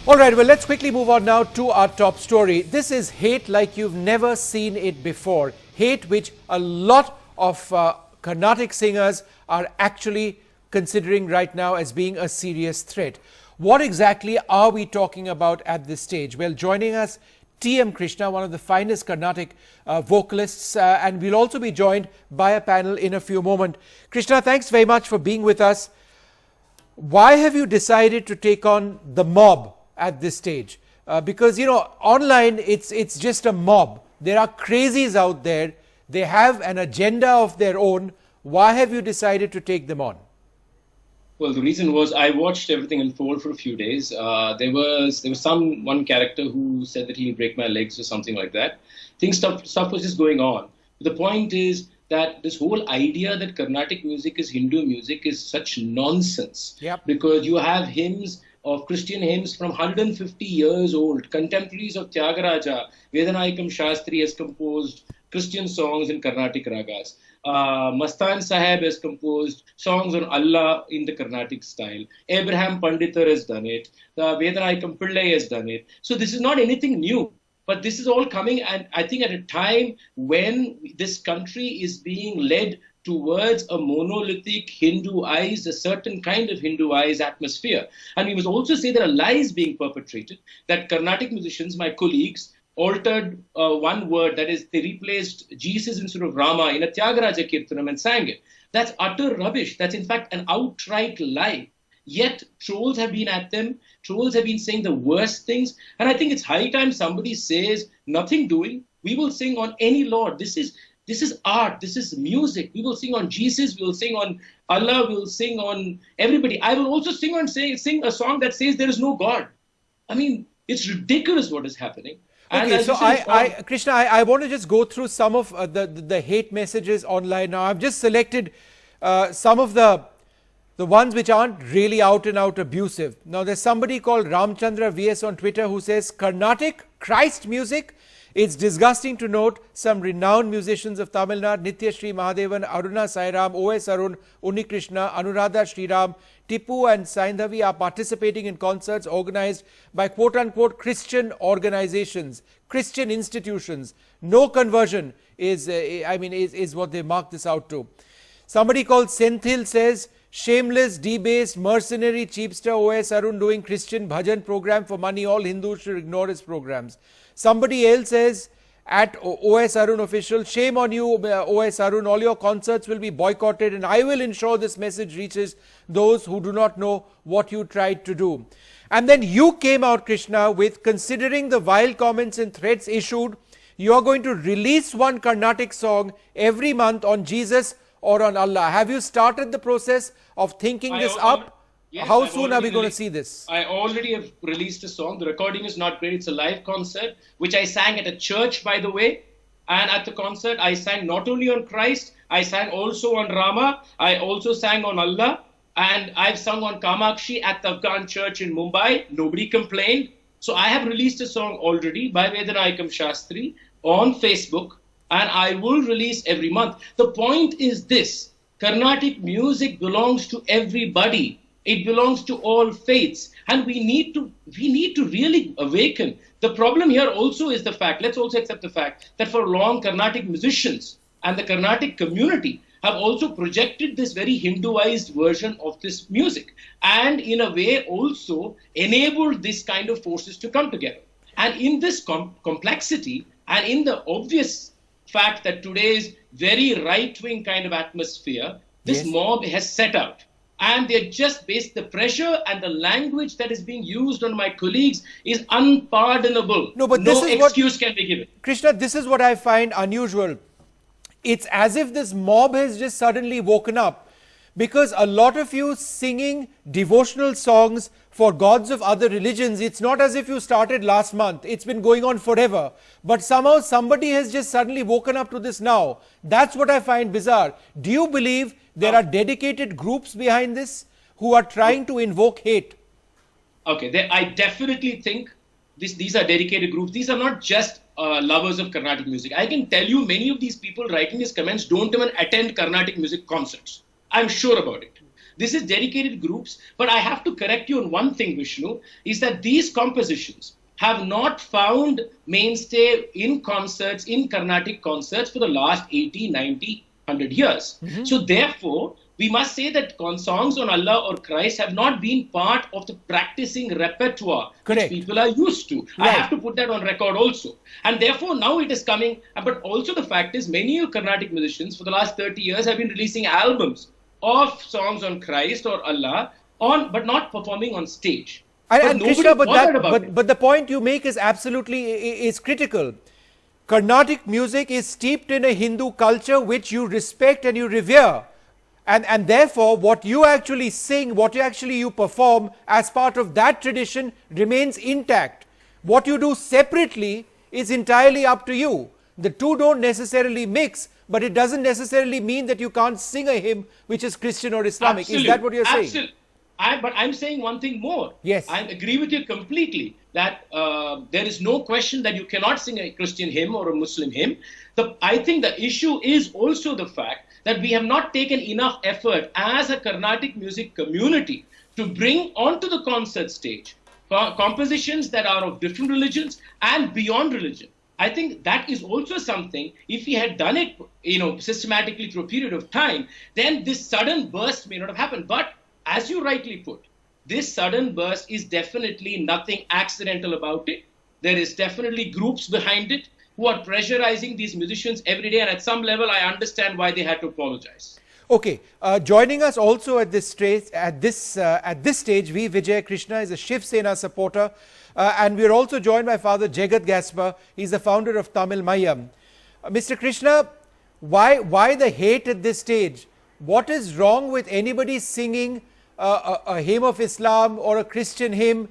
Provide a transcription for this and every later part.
All right, well, let's quickly move on now to our top story. This is hate like you've never seen it before. Hate which a lot of Carnatic singers are actually considering right now as being a serious threat. What exactly are we talking about at this stage? Well, joining us, T.M. Krishna, one of the finest Carnatic vocalists, and we'll also be joined by a panel in a few moments. Krishna, thanks very much for being with us. Why have you decided to take on the mob at this stage? Because, you know, online it's just a mob. There are crazies out there. They have an agenda of their own. Why have you decided to take them on? Well, the reason was I watched everything unfold for a few days. There was one character who said that he would break my legs or something like that. Stuff was just going on. The point is that this whole idea that Carnatic music is Hindu music is such nonsense. Yep. Because you have hymns of Christian hymns from 150 years old. Contemporaries of Tyagaraja, Vedanayakam Shastri has composed Christian songs in Carnatic ragas. Mastan Sahib has composed songs on Allah in the Carnatic style. Abraham Panditar has done it. Vedanayakam Pillai has done it. So this is not anything new. But this is all coming, and I think at a time when this country is being led towards a monolithic Hinduized, a certain kind of Hinduized atmosphere. And we must also say that a lie is being perpetrated, that Carnatic musicians, my colleagues, altered one word, that is, they replaced Jesus instead of Rama in a Tyagaraja Kirtanam and sang it. That's utter rubbish. That's in fact an outright lie. Yet trolls have been at them. Trolls have been saying the worst things. And I think it's high time somebody says, nothing doing. We will sing on any Lord. This is art. This is music. We will sing on Jesus. We will sing on Allah. We will sing on everybody. I will also sing a song that says there is no God. I mean, it's ridiculous what is happening. Okay, so Krishna, I want to just go through some of the hate messages online now. I've just selected some of the ones which aren't really out and out abusive. Now, there's somebody called Ramchandra VS on Twitter who says, Carnatic Christ music. It's disgusting to note some renowned musicians of Tamil Nadu, Nitya Sri Mahadevan, Aruna Sairam, O.S. Arun, Unni Krishna, Anuradha Sriram, Tipu and Saindhavi are participating in concerts organized by quote-unquote Christian organizations, Christian institutions. No conversion is what they mark this out to. Somebody called Senthil says, shameless, debased, mercenary, cheapster O.S. Arun doing Christian bhajan program for money. All Hindus should ignore his programs. Somebody else says, at O.S. Arun official, shame on you, O.S. Arun, all your concerts will be boycotted and I will ensure this message reaches those who do not know what you tried to do. And then you came out, Krishna, with considering the vile comments and threats issued, you are going to release one Carnatic song every month on Jesus or on Allah. Have you started the process of thinking this up? Yes, how soon are we going to see this? I already have released a song. The recording is not great. It's a live concert, which I sang at a church, by the way. And at the concert, I sang not only on Christ, I sang also on Rama. I also sang on Allah. And I've sung on Kamakshi at the Afghan church in Mumbai. Nobody complained. So I have released a song already by Vedanayakam Shastri on Facebook. And I will release every month. The point is this. Carnatic music belongs to everybody. It belongs to all faiths, and we need to really awaken. The problem here also is the fact, let's also accept the fact, that for long Carnatic musicians and the Carnatic community have also projected this very Hinduized version of this music, and in a way also enabled this kind of forces to come together. And in this complexity, and in the obvious fact that today's very right-wing kind of atmosphere, this mob has set out. And they're just based, the pressure and the language that is being used on my colleagues is unpardonable. No, but no excuse can be given. Krishna, this is what I find unusual. It's as if this mob has just suddenly woken up, because a lot of you singing devotional songs for gods of other religions, it's not as if you started last month. It's been going on forever. But somehow somebody has just suddenly woken up to this now. That's what I find bizarre. Do you believe there are dedicated groups behind this who are trying to invoke hate? Okay, I definitely think these are dedicated groups. These are not just lovers of Carnatic music. I can tell you many of these people writing these comments don't even attend Carnatic music concerts. I'm sure about it. This is dedicated groups. But I have to correct you on one thing, Vishnu, is that these compositions have not found mainstay in concerts, in Carnatic concerts for the last 80, 90, 100 years. So therefore, we must say that songs on Allah or Christ have not been part of the practicing repertoire which people are used to. I have to put that on record also. And therefore, now it is coming. But also the fact is, many Carnatic musicians for the last 30 years have been releasing albums of songs on Christ or Allah, but not performing on stage. And Krishna, but the point you make is absolutely is critical. Carnatic music is steeped in a Hindu culture which you respect and you revere. And therefore, what you actually sing, what you perform as part of that tradition remains intact. What you do separately is entirely up to you. The two don't necessarily mix, but it doesn't necessarily mean that you can't sing a hymn which is Christian or Islamic. Absolutely. Is that what you're saying? Absolutely. But I'm saying one thing more. Yes. I agree with you completely that there is no question that you cannot sing a Christian hymn or a Muslim hymn. I think the issue is also the fact that we have not taken enough effort as a Carnatic music community to bring onto the concert stage compositions that are of different religions and beyond religion. I think that is also something, if we had done it, systematically through a period of time, then this sudden burst may not have happened. But as you rightly put, this sudden burst is definitely nothing accidental about it. There is definitely groups behind it who are pressurizing these musicians every day, and at some level I understand why they had to apologize. Okay, joining us also at this stage, V. Vijay Krishna is a Shiv Sena supporter, and we are also joined by Father Jagat Gaspa. He's the founder of Tamil Mayam. Mr. Krishna, why the hate at this stage? What is wrong with anybody singing a hymn of Islam or a Christian hymn?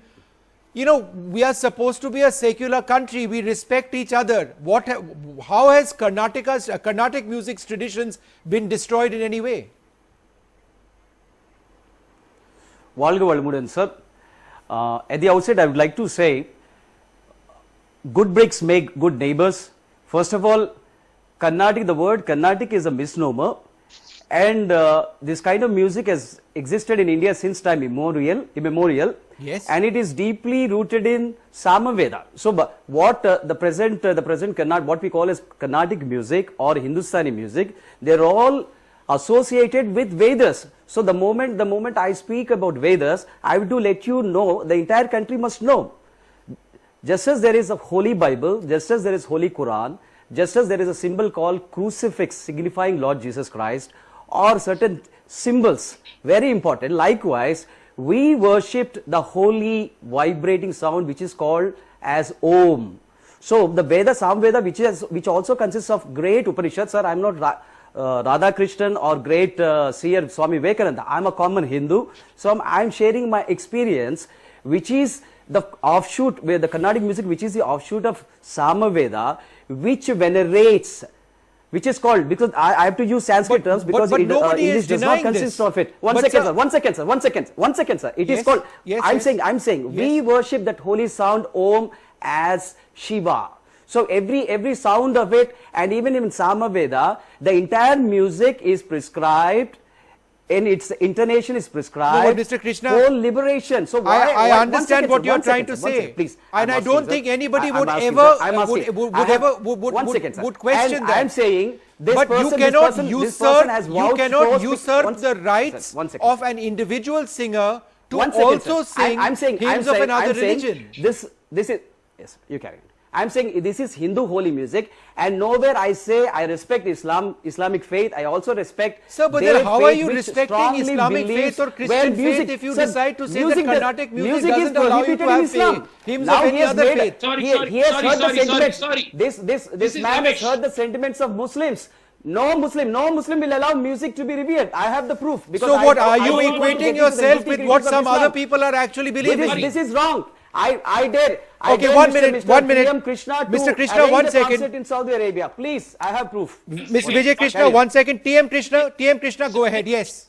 We are supposed to be a secular country. We respect each other. How has Carnatic music's traditions been destroyed in any way? Valga Valmudan, sir. At the outset, I would like to say, good bricks make good neighbors. First of all, the word Carnatic is a misnomer. And this kind of music has existed in India since time immemorial. Yes. And it is deeply rooted in Samaveda. So, what the present Carnatic, what we call as Carnatic music or Hindustani music, they're all associated with Vedas. So, the moment I speak about Vedas, I have to let you know, the entire country must know. Just as there is a Holy Bible, just as there is Holy Quran, just as there is a symbol called crucifix signifying Lord Jesus Christ, or certain symbols, very important. Likewise, we worshipped the holy vibrating sound which is called as Om. So, the Veda, Samveda, which also consists of great Upanishads. Sir, I am not Radha Krishnan or great seer Swami Vivekananda. I am a common Hindu. So, I am sharing my experience, which is the offshoot, where the Carnatic music, which is the offshoot of Samaveda, which venerates, which is called, because I have to use Sanskrit terms because English does not consist of it. One second, sir. It is called, I'm saying, we worship that holy sound Om as Shiva. So every sound of it, and even in Samaveda, the entire music is prescribed, and its intonation is prescribed. No, Mr. Krishna, for liberation. So I understand what you're trying to say, please. And I don't think anybody would ever question that. I'm saying this but person, you cannot usurp the rights of an individual singer to also sing hymns of another religion. This is, yes, you carry on. I'm saying this is Hindu holy music, and nowhere I say I respect Islamic faith. I also respect. Sir, but then how are you respecting Islamic faith or Christian faith if you decide to say that Carnatic music doesn't allow you to have faith, hymns of any other faith? He has heard the sentiments. This man has heard the sentiments of Muslims. No Muslim will allow music to be revered. I have the proof. So what, are you equating yourself with what some other people are actually believing? This is wrong. I dare. Okay, 1 minute. Mr. Krishna, 1 second. In Saudi Arabia, please. I have proof. Mr. Vijay Krishna, 1 second. TM Krishna, go ahead. Yes.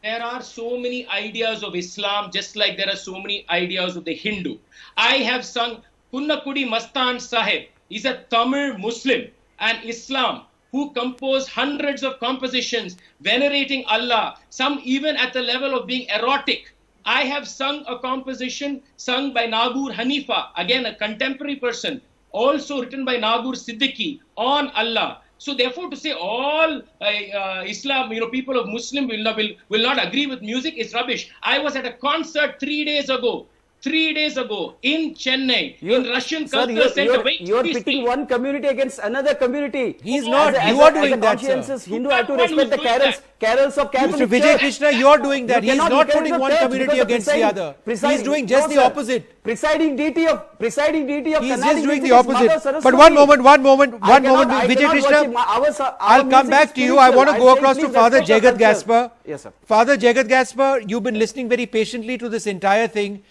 There are so many ideas of Islam, just like there are so many ideas of the Hindu. I have sung Kunnakudi Mastan Sahib. He's a Tamil Muslim, and Islam who composed hundreds of compositions venerating Allah, some even at the level of being erotic. I have sung a composition sung by Nagur Hanifa, again a contemporary person, also written by Nagur Siddiqui on Allah. So therefore, to say all Islam, people of Muslim will not agree with music is rubbish. I was at a concert 3 days ago in Chennai, in Russian Cultural Center. You're pitting one community against another community. He's not. You are doing that, sir. As a Hindu, have to respect the carols of Catholic Mr. Vijay Krishna, you are doing that. He's not putting one community against the other. He's doing just the opposite. Presiding deity of He's Carnatic just doing the music is Mother opposite. Saraswati. But one moment, Vijay Krishna. I'll come back to you. I want to go across to Father Jagat Gaspar. Yes, sir. Father Jagat Gaspar, you've been listening very patiently to this entire thing.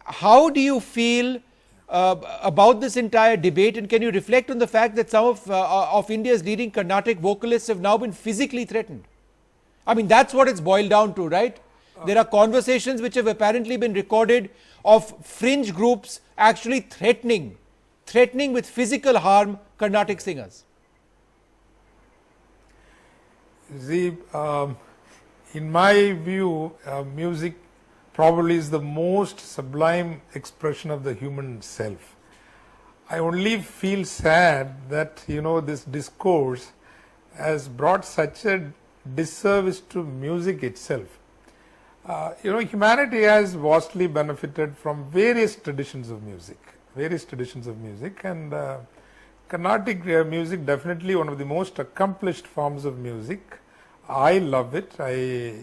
How do you feel about this entire debate, and can you reflect on the fact that some of India's leading Carnatic vocalists have now been physically threatened? I mean, that's what it's boiled down to, right? There are conversations which have apparently been recorded of fringe groups actually threatening with physical harm Carnatic singers. See, in my view, music probably is the most sublime expression of the human self. I only feel sad that, this discourse has brought such a disservice to music itself. Humanity has vastly benefited from various traditions of music, and Carnatic music definitely one of the most accomplished forms of music. I love it, I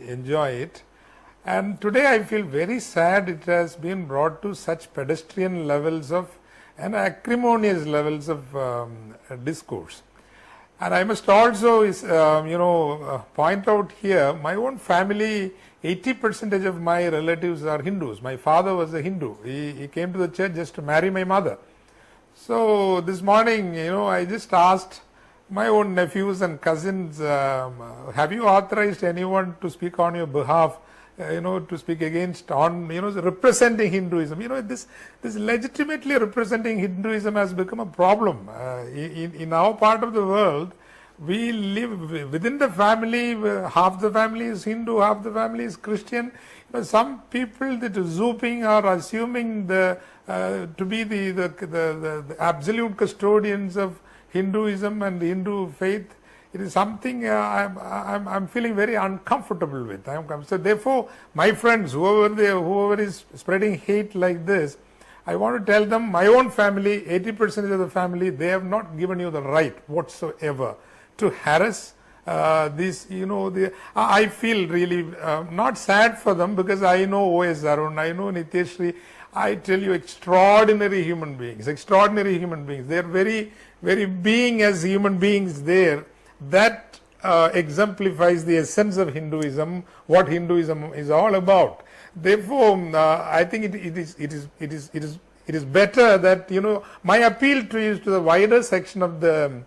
enjoy it. And today I feel very sad it has been brought to such pedestrian levels of and acrimonious levels of discourse. And I must also, point out here, my own family, 80% of my relatives are Hindus. My father was a Hindu. He came to the church just to marry my mother. So this morning, I just asked my own nephews and cousins, have you authorized anyone to speak on your behalf? To speak against representing Hinduism. This legitimately representing Hinduism has become a problem. In our part of the world, we live within the family, half the family is Hindu, half the family is Christian. Some people that are zooping are assuming to be the absolute custodians of Hinduism and Hindu faith. It is something I'm feeling very uncomfortable with. So therefore, my friends, whoever is spreading hate like this, I want to tell them, my own family, 80% of the family, they have not given you the right whatsoever to harass this. I feel really not sad for them, because I know O.S. Arun, I know Niteshri. I tell you, extraordinary human beings. They are very, very being as human beings there. That exemplifies the essence of Hinduism, what Hinduism is all about. Therefore, I think it is better that my appeal to you is to the wider section of the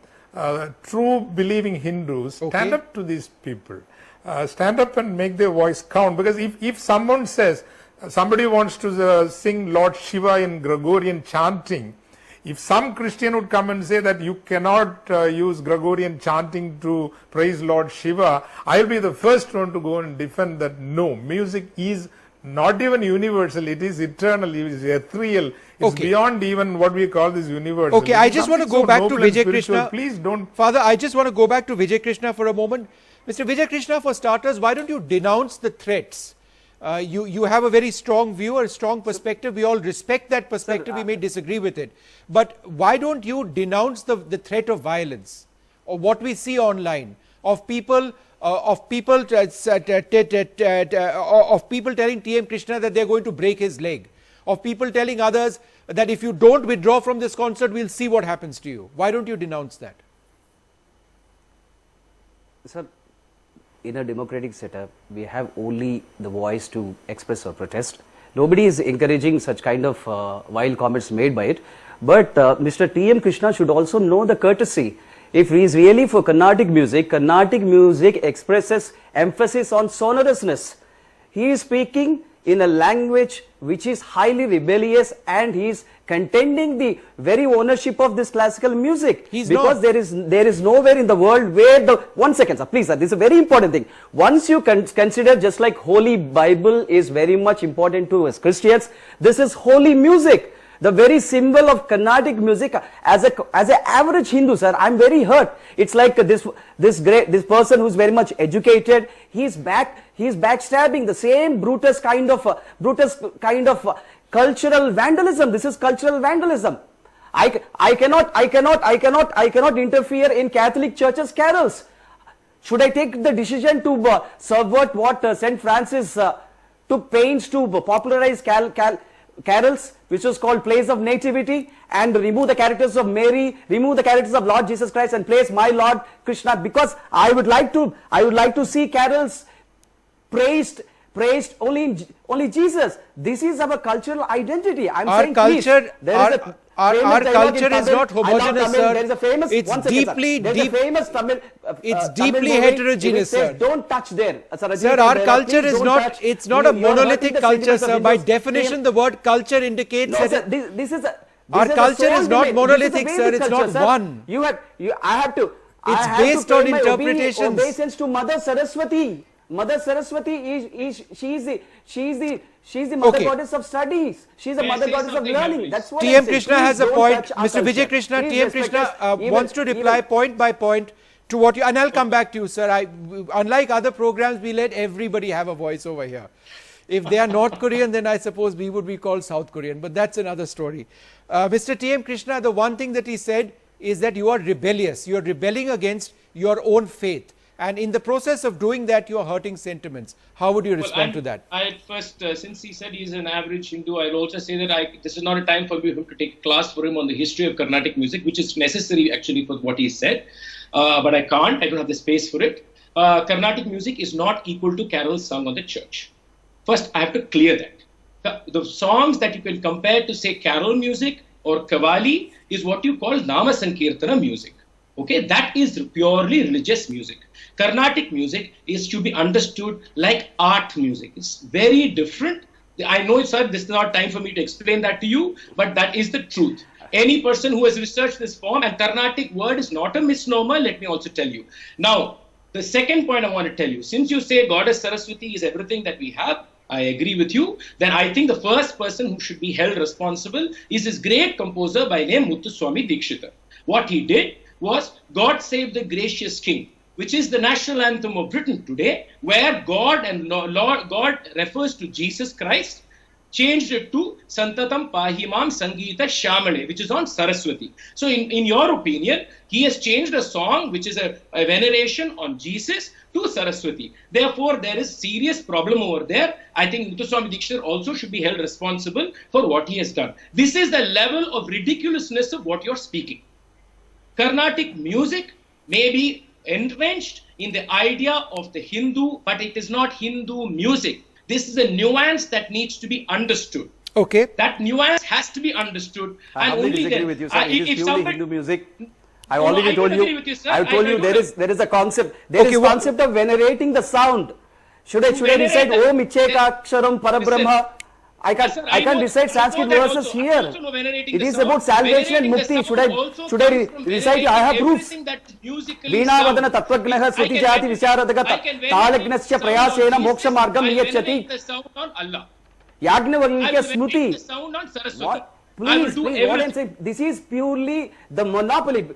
true believing Hindus. Stand up to these people, stand up and make their voice count. Because if someone says somebody wants to sing Lord Shiva in Gregorian chanting, if some Christian would come and say that you cannot use Gregorian chanting to praise Lord Shiva, I will be the first one to go and defend that. No, music is not even universal, it is eternal, it is ethereal, it's beyond even what we call this universal. Okay, I just want to go back to Vijay Krishna. Please don't. Father, I just want to go back to Vijay Krishna for a moment. Mr. Vijay Krishna, for starters, why don't you denounce the threats? You have a very strong view, a strong perspective. We all respect that perspective. We may disagree with it. But why don't you denounce the threat of violence, or what we see online, of people telling TM Krishna that they're going to break his leg, of people telling others that if you don't withdraw from this concert, we'll see what happens to you. Why don't you denounce that? Sir, in a democratic setup, we have only the voice to express or protest. Nobody is encouraging such kind of wild comments made by it. But Mr. TM Krishna should also know the courtesy. If he is really for Carnatic music expresses emphasis on sonorousness. He is speaking in a language which is highly rebellious, and he is contending the very ownership of this classical music. Because there is nowhere in the world where the, one second sir, please sir, this is a very important thing. Once you consider, just like Holy Bible is very much important to us Christians, this is holy music. The very symbol of Carnatic music, as an average Hindu, sir, I'm very hurt. It's like this person who's very much educated, he's backstabbing, the same Brutus kind of cultural vandalism. This is cultural vandalism. I cannot interfere in Catholic Church's carols. Should I take the decision to subvert what Saint Francis took pains to popularize carols, which was called Plays of Nativity, and remove the characters of Mary, remove the characters of Lord Jesus Christ, and place my Lord Krishna? Because I would like to see carols praised only Jesus. This is our cultural identity. I'm saying, culture, please, our culture is not homogeneous, sir. There is a famous, it's deeply heterogeneous, says, sir. Don't touch there. Sir, our culture is not, it's not a monolithic culture, sir. By definition, the word culture indicates that our culture is not monolithic, sir. It's not one. It's based on interpretations. Obeisance to Mother Saraswati. Mother Saraswati she's the mother goddess of studies. She's the mother goddess of learning. That's what T.M. Krishna has a point. Mr. Vijay Krishna, T.M. Krishna wants to reply point by point to what you, and I'll come back to you, sir. Unlike other programs, we let everybody have a voice over here. If they are North Korean, then I suppose we would be called South Korean, but that's another story. Mr. T.M. Krishna, the one thing that he said is that you are rebellious. You are rebelling against your own faith. And in the process of doing that, you are hurting sentiments. How would you respond to that? I at first, since he said he's an average Hindu, I'll also say that this is not a time for me to take a class for him on the history of Carnatic music, which is necessary actually for what he said. But I can't. I don't have the space for it. Carnatic music is not equal to carols sung on the church. First, I have to clear that. The songs that you can compare to, say, carol music or Kavali is what you call Nama Sankirtana music. Okay, that is purely religious music. Carnatic music is to be understood like art music. It's very different. I know, sir, this is not time for me to explain that to you, but that is the truth. Any person who has researched this form, and Carnatic word is not a misnomer, let me also tell you. Now, the second point I want to tell you, since you say Goddess Saraswati is everything that we have, I agree with you, then I think the first person who should be held responsible is this great composer by name Muthuswami Dikshita. What he did was God Save the Gracious King, which is the national anthem of Britain today, where God refers to Jesus Christ, changed it to Santatam Pahimam Sangeeta Shamale, which is on Saraswati. So in your opinion, he has changed a song which is a veneration on Jesus to Saraswati. Therefore, there is serious problem over there. I think Muthuswami Dikshit also should be held responsible for what he has done. This is the level of ridiculousness of what you're speaking. Carnatic music may be entrenched in the idea of the Hindu, but it is not Hindu music. This is a nuance that needs to be understood. Okay. That nuance has to be understood. I only disagree with you, sir. It is purely Hindu music. I already told you. I told you there is a concept. There is concept of venerating the sound. Should I recite Om Icheka Aksharam Parabrahma? I can't recite Sanskrit verses here. It is about salvation and mukti. Should I recite? I have proofs. Veena Vadana Tattvagnaha Sruti Jati Vicharadaka Talagnasya Prayasena Moksha Margam Niyachati Yagnavalkya Smruti. What? Please, what I'm saying, this is purely the monopoly.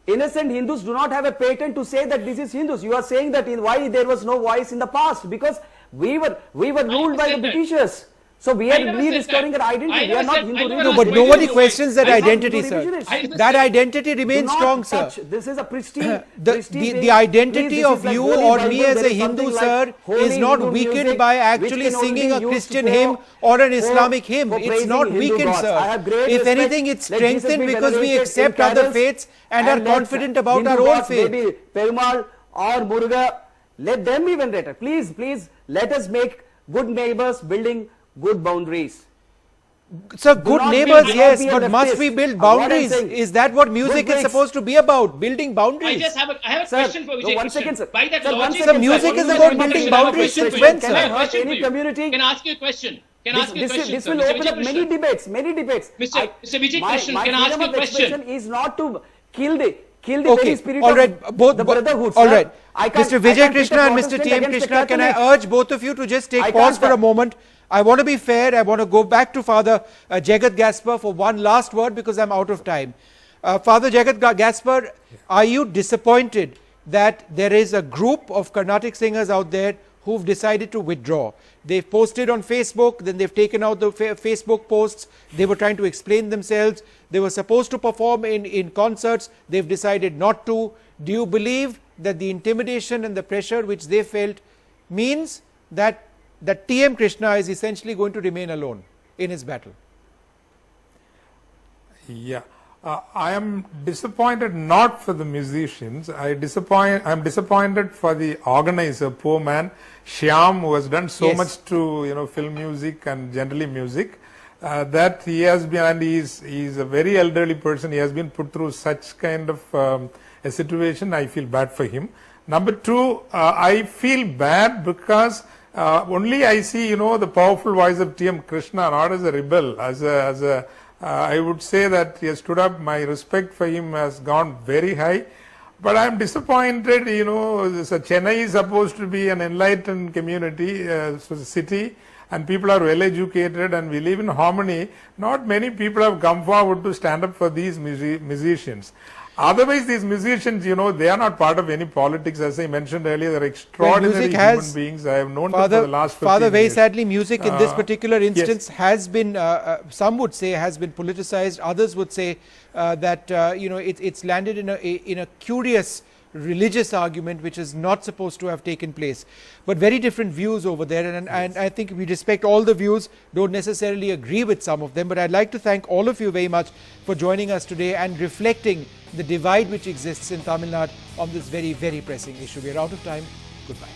Innocent Hindus do not have a patent to say that this is Hindus. You are saying that why there was no voice in the past, because we were ruled by the Britishers. So we are restoring our identity. We are not Hindu. No, but nobody questions that identity, sir. That identity remains strong, sir. This is a pristine. The identity of you or me as a Hindu, sir, is not weakened by actually singing a Christian hymn or an Islamic hymn. It's not weakened, sir. If anything, it's strengthened because we accept other faiths and are confident about our own faith. Maybe Perumal or Muruga, let them be venerated. Please, let us make good neighbors building good boundaries. So Do good not be- neighbors, do not yes, be a but must leftist. we build What I'm boundaries? saying- Is that what music Good is breaks. supposed to be about? Building boundaries? I have a Sir, question for no, Vijay one Krishnan. second, sir. By that Sir, one logic, second, sir. Music Sir, is one about second, building Vijay boundaries Krishnan. since when, Can sir? I I hurt question any for you. community? Can I ask you a question? Can I ask you a question, This sir? will Mr. open Vijay up many Krishnan. debates, many debates. Mr. Vijay my Krishnan, can I ask freedom you a of question? expression is not to kill the Okay, very spirit all of right, the brotherhood. all sir. right. I can't- Mr. I Vijay can't pick a Krishna and Mr. Protestant T.M. against a Krishna, can I Catholic. urge both of you to just take I pause can't, for a moment? I want to be fair. I want to go back to Father Jagat Gaspar for one last word because I'm out of time. Father Jagat Gaspar, are you disappointed that there is a group of Carnatic singers out there who've decided to withdraw? They've posted on Facebook, then they've taken out the Facebook posts. They were trying to explain themselves. They were supposed to perform in concerts. They've decided not to. Do you believe that the intimidation and the pressure which they felt means that T.M. Krishna is essentially going to remain alone in his battle? Yeah, I am disappointed not for the musicians. I'm disappointed for the organizer, poor man Shyam, who has done so Yes. much to film music and generally music. That he has been, and he's a very elderly person. He has been put through such kind of a situation. I feel bad for him. Number two, I feel bad because only I see the powerful voice of T.M. Krishna, not as a rebel, I would say that he has stood up. My respect for him has gone very high. But I am disappointed, so Chennai is supposed to be an enlightened community, city, and people are well educated and we live in harmony. Not many people have come forward to stand up for these musicians. Otherwise, these musicians, they are not part of any politics. As I mentioned earlier, they're extraordinary human beings. I have known them for the last 15 Father, very years. sadly, music in this particular instance yes. has been, some would say, has been politicized. Others would say that it's landed in a curious religious argument which is not supposed to have taken place. But very different views over there, and I think we respect all the views, don't necessarily agree with some of them. But I'd like to thank all of you very much for joining us today and reflecting the divide which exists in Tamil Nadu on this very, very pressing issue. We are out of time. Goodbye.